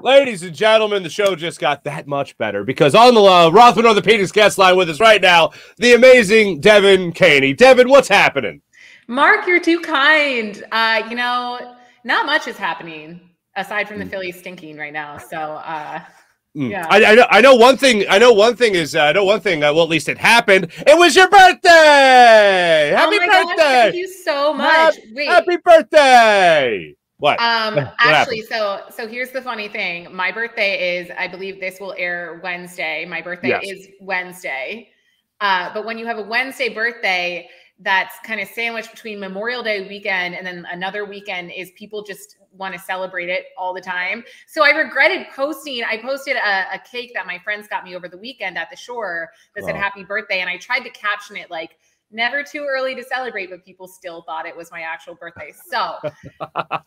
Ladies and gentlemen, the show just got that much better because on the Rothman Orthopaedics guest line with us right now, the amazing Devan Kaney. Devan, what's happening? Mark, you're too kind. You know, not much is happening aside from the Phillies stinking right now. So, yeah. I know one thing. Well, at least it happened. It was your birthday. Happy birthday! Gosh, thank you so much. Happy birthday! What? Actually, so here's the funny thing. My birthday is, I believe this will air Wednesday. My birthday is Wednesday. But when you have a Wednesday birthday, that's kind of sandwiched between Memorial Day weekend and then another weekend is people just want to celebrate it all the time. So I regretted posting. I posted a cake that my friends got me over the weekend at the shore that said happy birthday. And I tried to caption it like, never too early to celebrate, but people still thought it was my actual birthday. So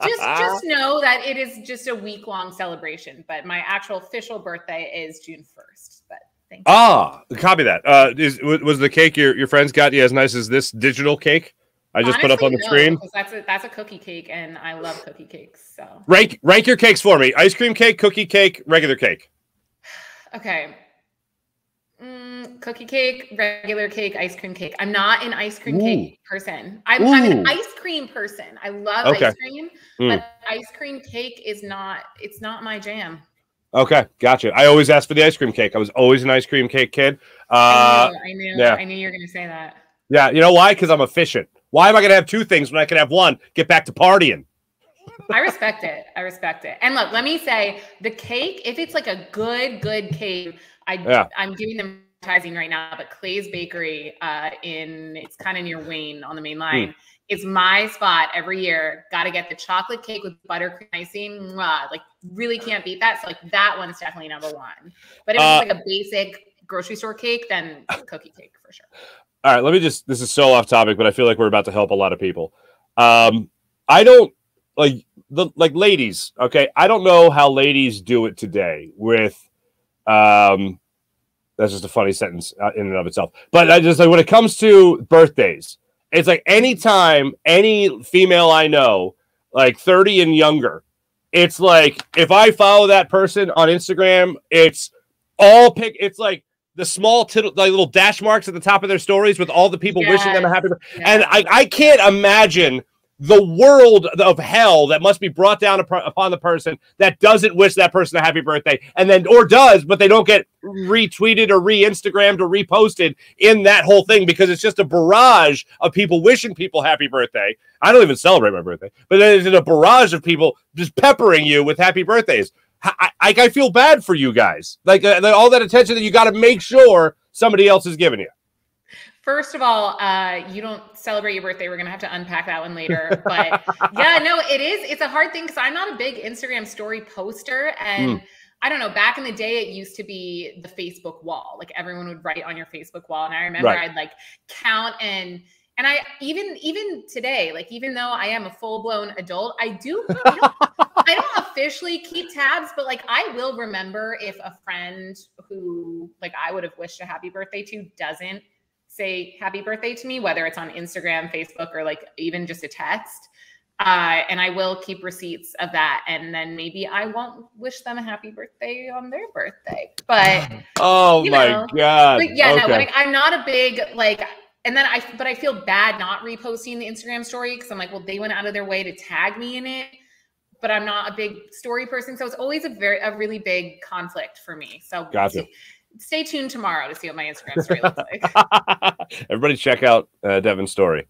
just know that it is just a week-long celebration, but my actual official birthday is June 1st. But thank you. Copy that. Was the cake your friends got you as nice as this digital cake I just put up on the screen? That's a cookie cake, and I love cookie cakes. So rank your cakes for me. Ice cream cake, cookie cake, regular cake. Okay. Cookie cake, regular cake, ice cream cake. I'm not an ice cream cake person. I'm an ice cream person. I love ice cream, but ice cream cake is not, it's not my jam. Okay, gotcha. I always asked for the ice cream cake. I was always an ice cream cake kid. I knew you were going to say that. Yeah, you know why? Because I'm efficient. Why am I going to have two things when I can have one? Get back to partying. I respect it. And look, let me say, the cake, if it's like a good cake, I'm giving them advertising right now, but Clay's Bakery it's kind of near Wayne on the main line. It's my spot every year. Got to get the chocolate cake with buttercream icing. Mwah, like really can't beat that. So like that one's definitely number one. But if it's like a basic grocery store cake, then cookie cake for sure. All right, this is so off topic, but I feel like we're about to help a lot of people. I don't like ladies. Okay. I don't know how ladies do it today with, that's just a funny sentence in and of itself. But I just like when it comes to birthdays, it's like anytime any female I know, like 30 and younger, it's like if I follow that person on Instagram, it's like the small little dash marks at the top of their stories with all the people wishing them a happy birthday. And I can't imagine the world of hell that must be brought down upon the person that doesn't wish that person a happy birthday, and then or does, but they don't get retweeted or re-Instagrammed or reposted in that whole thing because it's just a barrage of people wishing people happy birthday. I don't even celebrate my birthday, but then there's a barrage of people just peppering you with happy birthdays. I feel bad for you guys. Like all that attention that you got to make sure somebody else is giving you. First of all, you don't celebrate your birthday. We're going to have to unpack that one later. But yeah, no, it's a hard thing because I'm not a big Instagram story poster. And I don't know, back in the day, it used to be the Facebook wall. Like everyone would write on your Facebook wall. And I remember I'd like count and I even today, like even though I am a full-blown adult, I don't officially keep tabs, but like I will remember if a friend who like I would have wished a happy birthday to doesn't say happy birthday to me, whether it's on Instagram, Facebook, or like even just a text. And I will keep receipts of that. And then maybe I won't wish them a happy birthday on their birthday. But oh my God. But yeah, no, like, I'm not a big like, and then I feel bad not reposting the Instagram story because I'm like, well, they went out of their way to tag me in it, but I'm not a big story person. So it's always a really big conflict for me. So gotcha. Stay tuned tomorrow to see what my Instagram story looks like. Everybody check out Devan's story.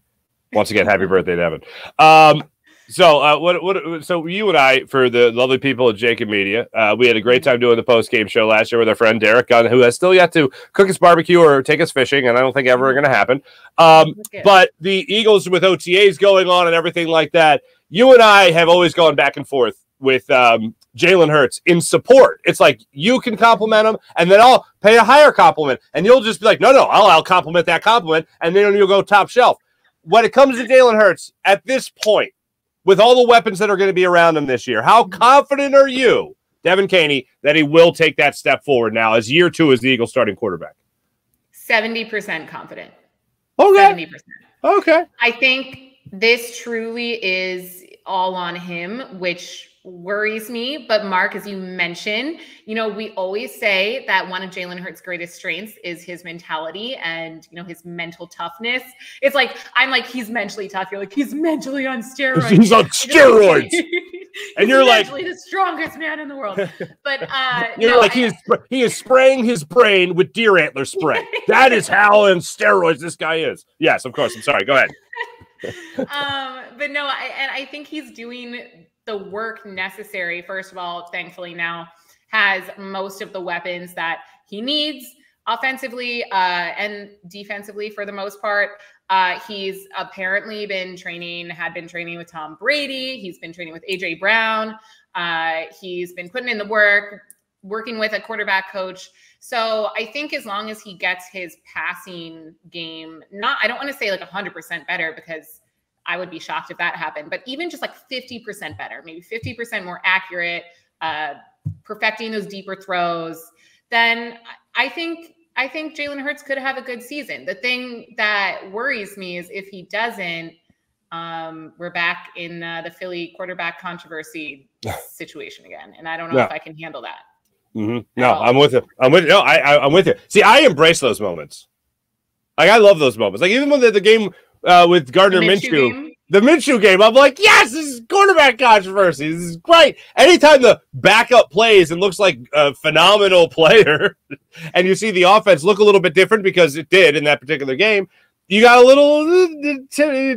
Once again, happy birthday, Devan. So you and I, for the lovely people at Jacob Media, we had a great time doing the post-game show last year with our friend Derek Gunn, who has still yet to cook us barbecue or take us fishing, and I don't think ever going to happen. But the Eagles with OTAs going on and everything like that, you and I have always gone back and forth with Jalen Hurts in support. It's like you can compliment him, and then I'll pay a higher compliment, and you'll just be like, no, I'll compliment that compliment, and then you'll go top shelf. When it comes to Jalen Hurts, at this point, with all the weapons that are going to be around him this year, how confident are you, Devan Kaney, that he will take that step forward now as year 2 as the Eagles starting quarterback? 70% confident. Okay. 70%. Okay. I think this truly is all on him, which worries me. But Mark, as you mentioned, we always say that one of Jalen Hurts' greatest strengths is his mentality and, his mental toughness. It's like, I'm like, he's mentally tough. You're like, he's mentally on steroids. He's on steroids. And you're like, the strongest man in the world. But you're like, he is spraying his brain with deer antler spray. That is how on steroids this guy is. Yes, of course. I'm sorry. Go ahead. But no, I think he's doing the work necessary. First of all, thankfully now has most of the weapons that he needs offensively and defensively for the most part. He's apparently had been training with Tom Brady. He's been training with AJ Brown. He's been putting in the work, working with a quarterback coach. So I think as long as he gets his passing game, I don't want to say like 100% better, because I would be shocked if that happened, but even just like 50% better, maybe 50% more accurate, perfecting those deeper throws, then I think Jalen Hurts could have a good season. The thing that worries me is if he doesn't, we're back in the Philly quarterback controversy situation again. And I don't know if I can handle that. Mm-hmm. No, I'm with you. I'm with you. No, I'm with you. See, I embrace those moments. Like, I love those moments. Like, even when the game with Gardner Minshew, the Minshew game, I'm like, yes, this is quarterback controversy. This is great. Anytime the backup plays and looks like a phenomenal player, and you see the offense look a little bit different, because it did in that particular game, you got a little,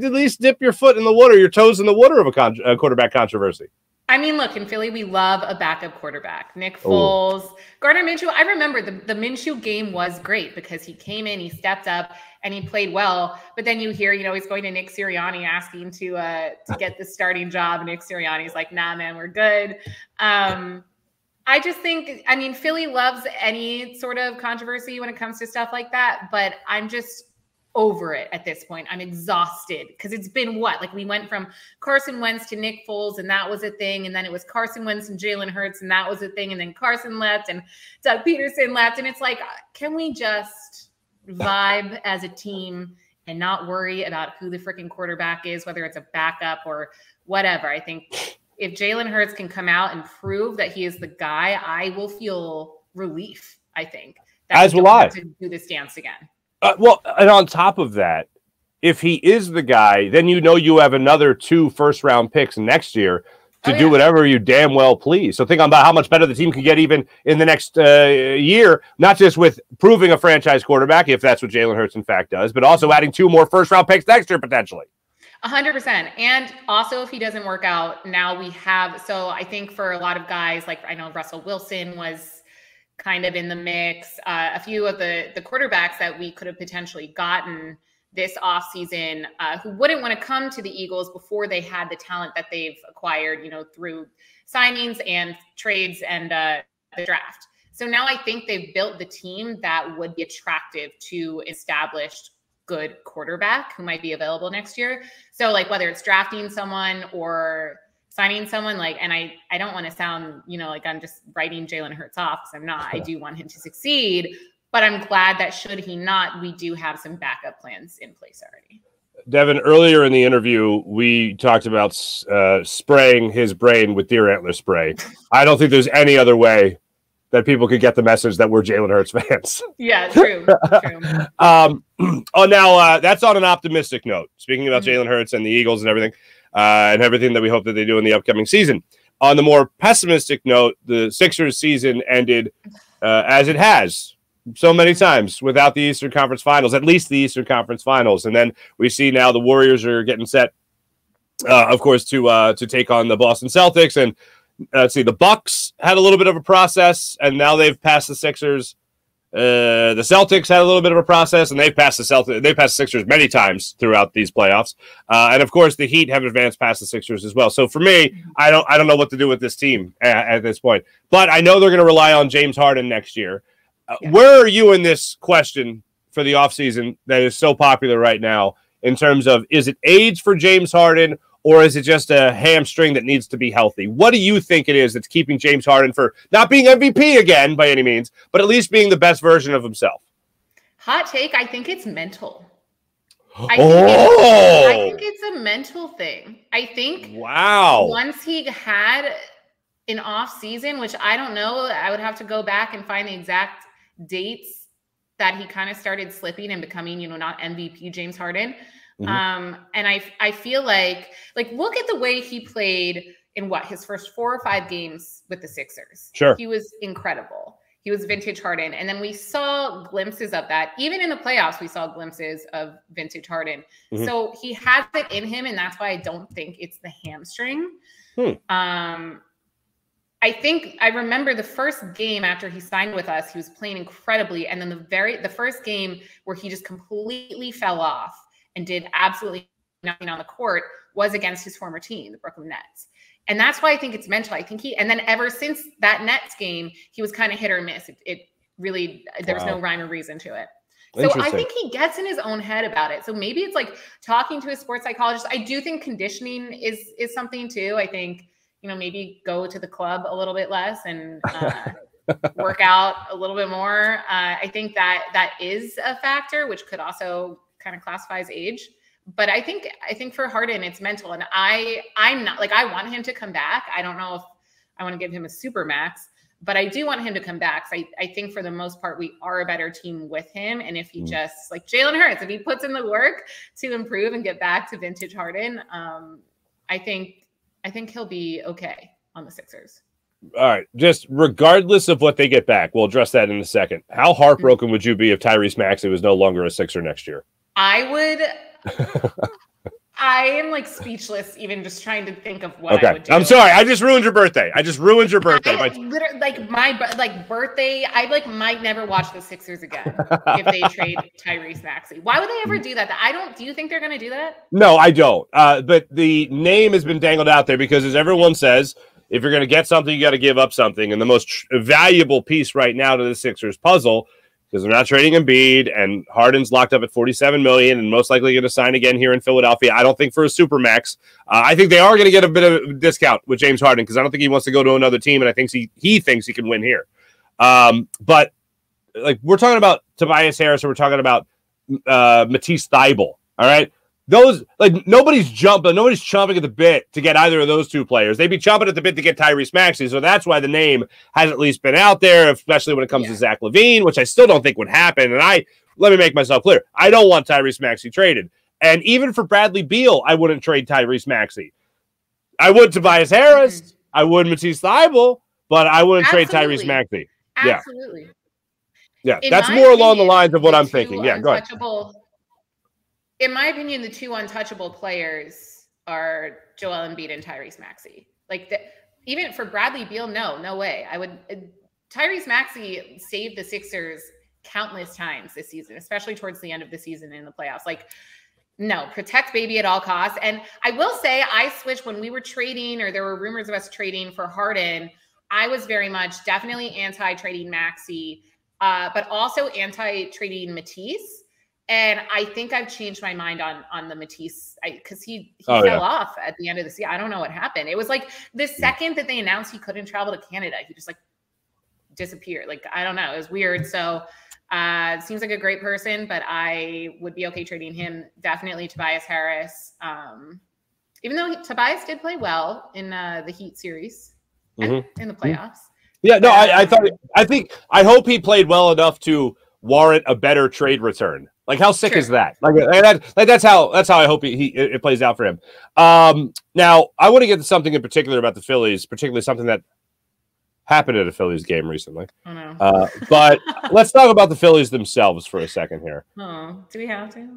at least dip your foot in the water, your toes in the water of a quarterback controversy. I mean, look, in Philly, we love a backup quarterback. Nick Foles, Gardner Minshew. I remember the Minshew game was great because he came in, he stepped up, and he played well. But then you hear, he's going to Nick Sirianni asking to get the starting job. Nick Sirianni's like, nah, man, we're good. I just think, Philly loves any sort of controversy when it comes to stuff like that. But I'm just over it at this point. I'm exhausted because it's been we went from Carson Wentz to Nick Foles, and that was a thing. And then it was Carson Wentz and Jalen Hurts, and that was a thing. And then Carson left and Doug Peterson left. And it's like, can we just vibe as a team and not worry about who the freaking quarterback is, whether it's a backup or whatever? I think if Jalen Hurts can come out and prove that he is the guy, I will feel relief, I think. As will I. To do this dance again. Well, and on top of that, if he is the guy, then you have another 2 first-round picks next year to do whatever you damn well please. So think about how much better the team can get even in the next year, not just with proving a franchise quarterback, if that's what Jalen Hurts in fact does, but also adding 2 more first-round picks next year potentially. 100%. And also, if he doesn't work out, now we have, so I think for a lot of guys, like I know Russell Wilson was kind of in the mix. A few of the quarterbacks that we could have potentially gotten this offseason who wouldn't want to come to the Eagles before they had the talent that they've acquired, through signings and trades and the draft. So now I think they've built the team that would be attractive to established good quarterback who might be available next year. So whether it's drafting someone or signing someone, and I don't want to sound, like I'm just writing Jalen Hurts off, because I'm not. I do want him to succeed, but I'm glad that should he not, we do have some backup plans in place already. Devin, earlier in the interview, we talked about spraying his brain with deer antler spray. I don't think there's any other way that people could get the message that we're Jalen Hurts fans. Yeah, true. Now that's on an optimistic note. Speaking about Jalen Hurts and the Eagles and everything that we hope that they do in the upcoming season. On the more pessimistic note, the Sixers season ended as it has so many times without the Eastern Conference Finals, at least the Eastern Conference Finals. And then we see now the Warriors are getting set, of course, to take on the Boston Celtics. And let's see, the Bucks had a little bit of a process, and now they've passed the Sixers. The Celtics had a little bit of a process, and they've passed the Sixers many times throughout these playoffs. And of course, the Heat have advanced past the Sixers as well. So for me, I don't know what to do with this team at this point. But I know they're going to rely on James Harden next year. Where are you in this question for the offseason that is so popular right now in terms of, is it age for James Harden, or is it just a hamstring that needs to be healthy? What do you think it is that's keeping James Harden for not being MVP again by any means, but at least being the best version of himself? Hot take, I think it's mental. I think it's a mental thing. I think once he had in off season, which I don't know. I would have to go back and find the exact dates that he kind of started slipping and becoming, not MVP James Harden. And I feel like look at the way he played in his first 4 or 5 games with the Sixers. Sure. He was incredible. He was vintage Harden. And then we saw glimpses of that. Even in the playoffs, we saw glimpses of vintage Harden. So he has it in him, and that's why I don't think it's the hamstring. I think I remember the first game after he signed with us, he was playing incredibly. And then the first game where he just completely fell off and did absolutely nothing on the court was against his former team, the Brooklyn Nets. And that's why I think it's mental. I think and then ever since that Nets game, he was kind of hit or miss. It really, there was no rhyme or reason to it. So I think he gets in his own head about it. So maybe it's like talking to a sports psychologist. I do think conditioning is something too. I think, maybe go to the club a little bit less and work out a little bit more. I think that is a factor, which could also kind of classify as age. But I think for Harden, it's mental. And I'm not I want him to come back. I don't know if I want to give him a super max, but I do want him to come back. So I think for the most part, we are a better team with him. And if he just like Jalen Hurts, if he puts in the work to improve and get back to vintage Harden, I think he'll be okay on the Sixers. All right. Just regardless of what they get back, we'll address that in a second. How heartbroken would you be if Tyrese Maxey was no longer a Sixer next year? I am speechless, even just trying to think of what I would do. I'm sorry. I just ruined your birthday. Literally, my birthday. I might never watch the Sixers again if they trade Tyrese Maxey. Why would they ever do that? Do you think they're going to do that? No, I don't. But the name has been dangled out there because, as everyone says, if you're going to get something, you got to give up something. And the most valuable piece right now to the Sixers puzzle, because they're not trading Embiid, and Harden's locked up at $47 million and most likely going to sign again here in Philadelphia. I don't think for a supermax. I think they are going to get a bit of a discount with James Harden because I don't think he wants to go to another team, and I think he thinks he can win here. But we're talking about Tobias Harris, or we're talking about Matisse Thybulle. All right, those nobody's chomping at the bit to get either of those two players. They'd be chomping at the bit to get Tyrese Maxey. So that's why the name has at least been out there, especially when it comes to Zach LaVine, which I still don't think would happen. And let me make myself clear. I don't want Tyrese Maxey traded. And even for Bradley Beal, I wouldn't trade Tyrese Maxey. I would Tobias Harris. I would Matisse Thybulle, but I wouldn't trade Tyrese Maxey. Absolutely. Yeah, that's more along the lines of what I'm thinking. Yeah, go ahead. In my opinion, the two untouchable players are Joel Embiid and Tyrese Maxey. Even for Bradley Beal, no way. Tyrese Maxey saved the Sixers countless times this season, especially towards the end of the season in the playoffs. No, protect baby at all costs. And I will say I switched when we were trading, or there were rumors of us trading for Harden. I was very much definitely anti-trading Maxey, but also anti-trading Matisse. And I think I've changed my mind on the Matisse because he fell off at the end of the season. I don't know what happened. It was the second that they announced he couldn't travel to Canada, he just disappeared. I don't know. It was weird. So seems like a great person, but I would be okay trading him. Definitely Tobias Harris. Even though Tobias did play well in the Heat series and in the playoffs. Yeah, no, I hope he played well enough to warrant a better trade return. How sick is that? That's how I hope it plays out for him. Now, I want to get to something in particular about the Phillies, particularly something that happened at a Phillies game recently. Oh, no. But let's talk about the Phillies themselves for a second here. Oh, do we have to?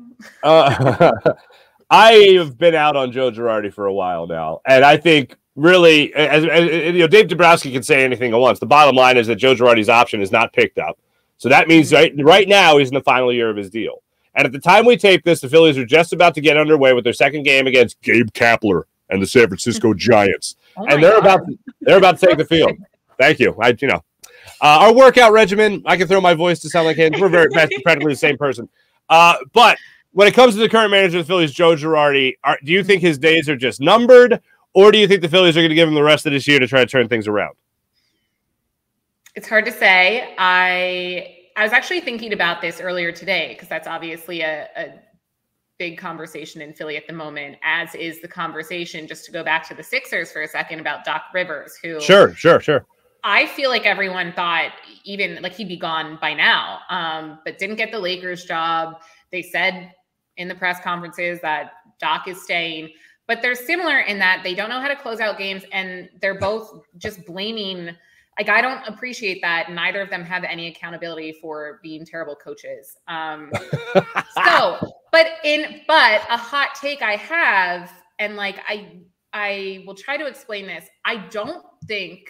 I have been out on Joe Girardi for a while now, and I think really, as Dave Dombrowski can say anything at once. The bottom line is that Joe Girardi's option is not picked up. So that means right now he's in the final year of his deal. And at the time we tape this, the Phillies are just about to get underway with their second game against Gabe Kapler and the San Francisco Giants. And they're about to take the field. Thank you. Our workout regimen, I can throw my voice to sound like him. We're practically the same person. But when it comes to the current manager of the Phillies, Joe Girardi, do you think his days are just numbered, or do you think the Phillies are going to give him the rest of this year to try to turn things around? It's hard to say. I was actually thinking about this earlier today because that's obviously a big conversation in Philly at the moment, as is the conversation, just to go back to the Sixers for a second, about Doc Rivers, who sure. I feel like everyone thought even like he'd be gone by now, but didn't get the Lakers job. They said in the press conferences that Doc is staying, but they're similar in that they don't know how to close out games, and they're both just blaming. Like, I don't appreciate that. Neither of them have any accountability for being terrible coaches. But a hot take I have, and like I will try to explain this. I don't think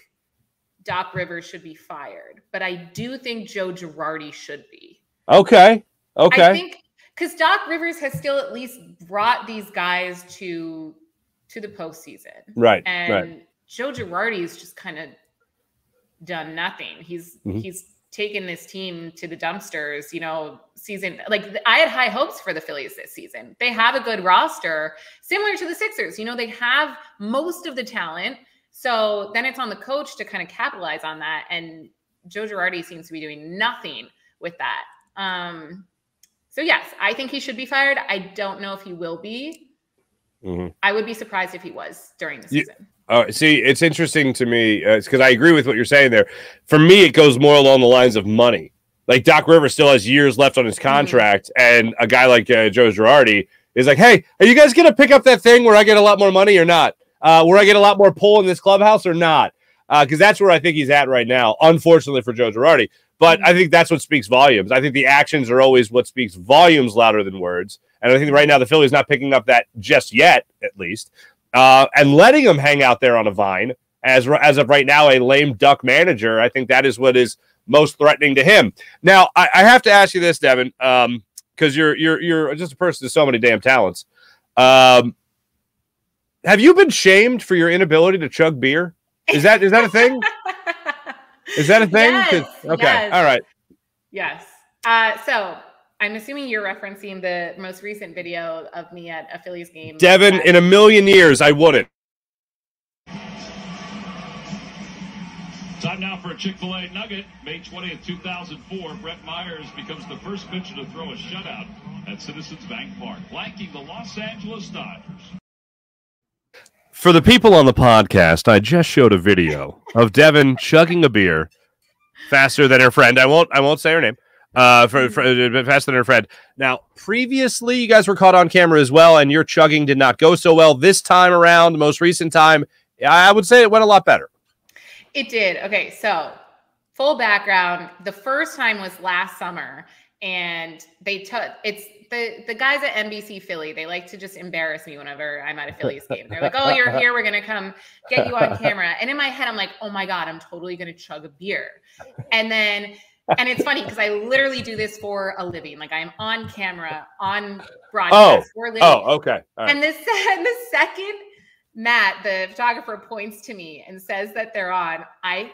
Doc Rivers should be fired, but I do think Joe Girardi should be. Okay. I think because Doc Rivers has still at least brought these guys to the postseason. Right. And Joe Girardi's just kind of done nothing. He's taken this team to the dumpsters, season. Like, I had high hopes for the Phillies this season. They have a good roster, similar to the Sixers. They have most of the talent. So then it's on the coach to kind of capitalize on that. And Joe Girardi seems to be doing nothing with that. So yes, I think he should be fired. I don't know if he will be. I would be surprised if he was during the season. See, it's interesting to me because I agree with what you're saying there. For me, it goes more along the lines of money. Like, Doc Rivers still has years left on his contract, and a guy like Joe Girardi is like, hey, are you guys going to pick up that thing where I get a lot more money or not? Where I get a lot more pull in this clubhouse or not? Because that's where I think he's at right now, unfortunately for Joe Girardi. But I think that's what speaks volumes. I think the actions are always what speaks volumes louder than words. And I think right now the Phillies not picking up that just yet, at least, and letting him hang out there on a vine as of right now, a lame duck manager. I think that is what is most threatening to him. Now, I have to ask you this, Devin, because you're just a person with so many damn talents. Have you been shamed for your inability to chug beer? Is that a thing? Is that a thing? Yes, okay. Yes. All right. Yes. So I'm assuming you're referencing the most recent video of me at a Phillies game. Devin, in a million years, I wouldn't. Time now for a Chick-fil-A nugget. May 20th, 2004, Brett Myers becomes the first pitcher to throw a shutout at Citizens Bank Park, flanking the Los Angeles Dodgers. For the people on the podcast, I just showed a video of Devin chugging a beer faster than her friend. I won't say her name. Faster than her friend. Now, previously, you guys were caught on camera as well, and your chugging did not go so well. This time around, the most recent time, I would say it went a lot better. It did. Okay, so full background. The first time was last summer, and it's the guys at NBC Philly. They like to just embarrass me whenever I'm at a Phillies game. They're like, "Oh, you're here. We're gonna come get you on camera." And in my head, I'm like, "Oh my god, I'm totally gonna chug a beer." And it's funny because I literally do this for a living. Like, I'm on camera, on broadcast for a living. Oh, okay. All right. And the second Matt, the photographer, points to me and says that they're on, I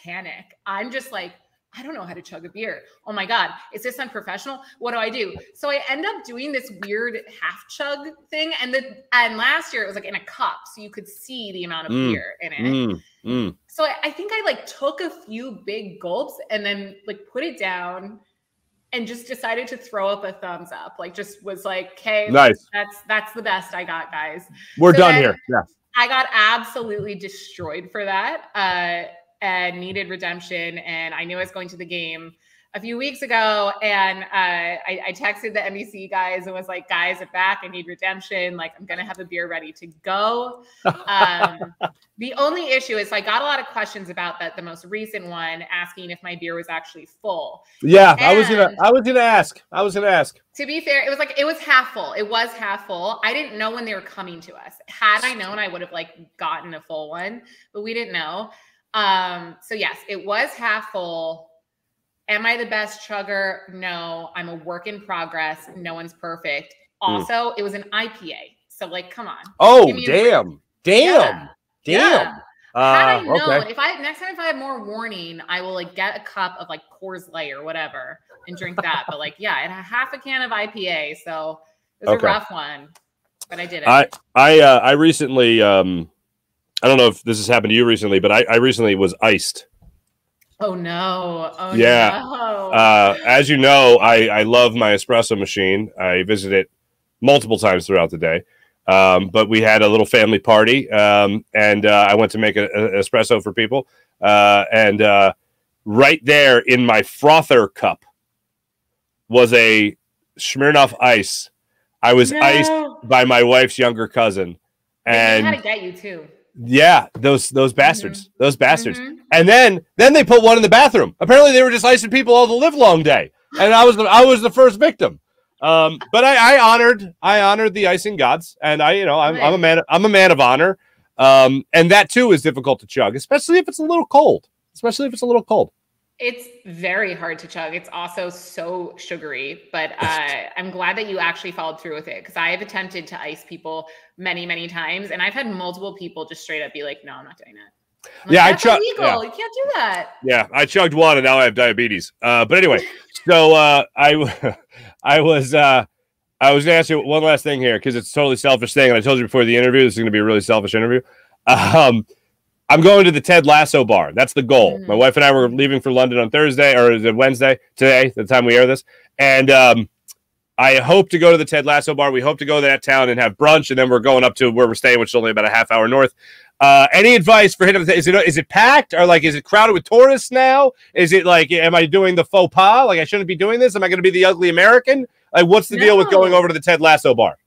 panic. I'm just like, I don't know how to chug a beer. Oh my God, is this unprofessional? What do I do? So I end up doing this weird half chug thing. And last year it was like in a cup, so you could see the amount of beer in it. So I think I like took a few big gulps and then like put it down and just decided to throw up a thumbs up. Like, just was like, okay, nice. That's the best I got, guys. We're done here. Yeah. I got absolutely destroyed for that. And needed redemption. And I knew I was going to the game a few weeks ago. And I texted the NBC guys and was like, guys, I'm back. I need redemption. Like, I'm going to have a beer ready to go. The only issue is, so I got a lot of questions about that. The most recent one asking if my beer was actually full. Yeah, and I was gonna ask. To be fair, it was half full. It was half full. I didn't know when they were coming to us. Had I known, I would have like gotten a full one, but we didn't know. So yes, it was half full. Am I the best chugger? No, I'm a work in progress. No one's perfect. Also, it was an IPA. So like, come on. Oh, damn. Yeah. Had I known, next time if I have more warning, I will like get a cup of like Coors Light or whatever and drink that. But like, yeah, it had half a can of IPA. So it was a rough one, but I did it. I recently, I don't know if this has happened to you recently, but I recently was iced. Oh no. Oh yeah. No. As you know, I love my espresso machine. I visit it multiple times throughout the day. But we had a little family party, and I went to make an espresso for people. And right there in my frother cup was a Smirnoff Ice. I was iced by my wife's younger cousin. And they had to get you too. Yeah, those bastards. Those bastards. And then they put one in the bathroom. Apparently they were just icing people all the live long day. And I was the first victim. But I honored the icing gods, and I'm a man of honor. And that too is difficult to chug, especially if it's a little cold. It's very hard to chug. It's also so sugary, but I'm glad that you actually followed through with it, because I have attempted to ice people many, many times, and I've had multiple people just straight up be like, "No, I'm not doing that." Yeah, that's illegal. Yeah. You can't do that. Yeah, I chugged one, and now I have diabetes. But anyway, so I was going to ask you one last thing here, because it's a totally selfish thing, and I told you before the interview, this is going to be a really selfish interview. I'm going to the Ted Lasso bar. That's the goal. My wife and I were leaving for London on Thursday, or is it Wednesday today, the time we air this. And I hope to go to the Ted Lasso bar. We hope to go to that town and have brunch, and then we're going up to where we're staying, which is only about a half hour north. Any advice for hitting? Is it packed, or is it crowded with tourists now? Is it am I doing the faux pas? I shouldn't be doing this? Am I going to be the ugly American? What's the deal with going over to the Ted Lasso bar?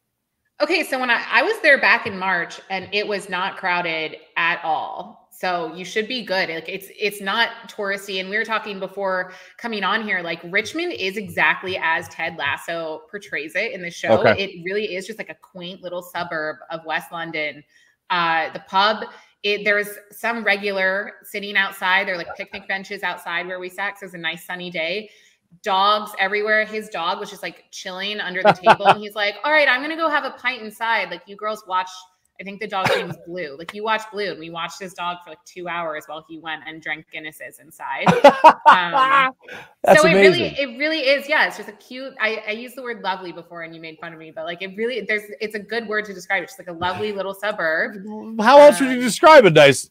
Okay, so when I was there back in March, and it was not crowded at all. So you should be good. It's not touristy. And we were talking before coming on here, Richmond is exactly as Ted Lasso portrays it in the show. Okay. It really is just a quaint little suburb of West London. The pub, there's some regular sitting outside. There are picnic benches outside where we sat, so it was a nice sunny day. Dogs everywhere. His dog was just chilling under the table, and he's like, "All right, I'm gonna go have a pint inside. You girls watch." I think the dog's name was Blue. You watch Blue, and we watched his dog for 2 hours while he went and drank Guinnesses inside. That's so amazing. It really is. Yeah, it's just a cute. I used the word lovely before, and you made fun of me, but it's a good word to describe it. Just a lovely little suburb. How else would you describe a nice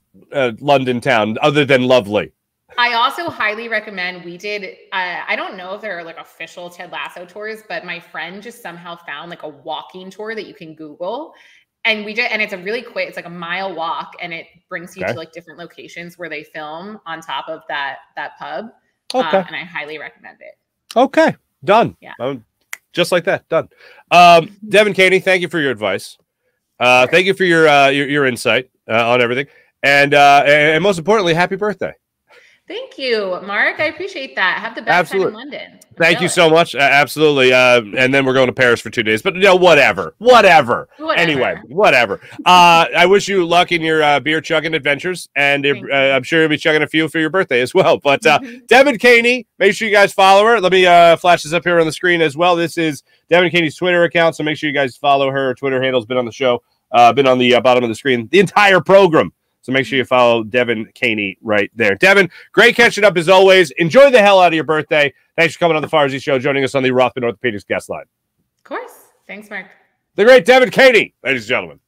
London town other than lovely? I also highly recommend. We did. I don't know if there are official Ted Lasso tours, but my friend just somehow found a walking tour that you can Google. And we did, and it's a really quick, it's a mile walk, and it brings you to different locations where they film on top of that pub. Okay. And I highly recommend it. Okay. Done. Yeah. Just like that. Done. Devan Kaney, thank you for your advice. Thank you for your insight on everything. And most importantly, happy birthday. Thank you, Mark. I appreciate that. Have the best time in London. Thank you so much. Absolutely. And then we're going to Paris for 2 days. But whatever. Anyway, whatever. I wish you luck in your beer chugging adventures, and I'm sure you'll be chugging a few for your birthday as well. But Devan Kaney, make sure you guys follow her. Let me flash this up here on the screen as well. This is Devan Kaney's Twitter account, so make sure you guys follow her. Her Twitter handle's been on the show, been on the bottom of the screen the entire program. So make sure you follow Devan Kaney right there. Devan, great catching up as always. Enjoy the hell out of your birthday. Thanks for coming on the Farzy Show, joining us on the Rothman Orthopaedics guest line. Of course. Thanks, Mark. The great Devan Kaney, ladies and gentlemen.